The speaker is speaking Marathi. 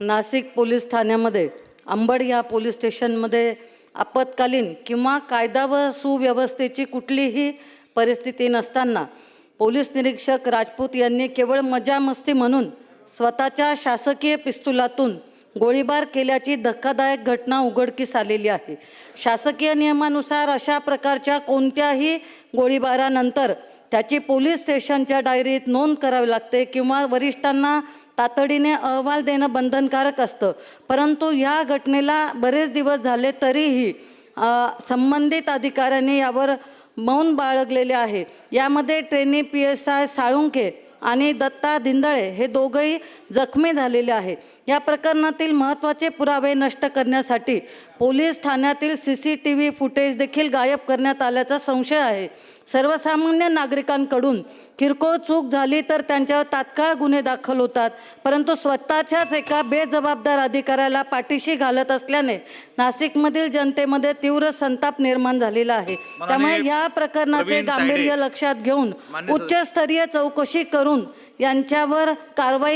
नाशिक पोलीस ठाण्यामध्ये अंबड या पोलीस स्टेशनमध्ये आपत्कालीन किंवा कायदा व सुव्यवस्थेची कुठलीही परिस्थिती नसताना पोलीस निरीक्षक राजपूत यांनी केवळ मजा मस्ती म्हणून स्वतःच्या शासकीय पिस्तुलातून गोळीबार केल्याची धक्कादायक घटना उघडकीस आलेली आहे। शासकीय नियमानुसार अशा प्रकारच्या कोणत्याही गोळीबारानंतर त्याची पोलीस स्टेशनच्या डायरीत नोंद करावी लागते किंवा वरिष्ठांना तातडीने अहवाल देणं बंधनकारक असतं। परंतु या घटनेला बरेच दिवस झाले तरीही संबंधित अधिकाऱ्यांनी यावर मौन बाळगलेले आहे। यामध्ये ट्रेनी PSI साळुंखे आणि दत्ता धिंदळे हे दोघंही जखमी झालेले आहे। या प्रकरणातील महत्त्वाचे पुरावे नष्ट करण्यासाठी पोलीस ठाण्यातील CCTV फुटेज देखील गायब करण्यात आल्याचा संशय आहे। सर्वसामान्य नागरिकांकडून किरकोळ चूक झाली तर त्यांच्यावर तात्काळ गुन्हे दाखल होतात, परंतु स्वतःच्याच एका बेजबाबदार अधिकाऱ्याला पाठीशी घालत असल्याने नाशिकमधील जनतेमध्ये तीव्र संताप निर्माण झालेला आहे। त्यामुळे या प्रकरणाचे गांभीर्य लक्षात घेऊन उच्चस्तरीय चौकशी करून यांच्यावर कारवाई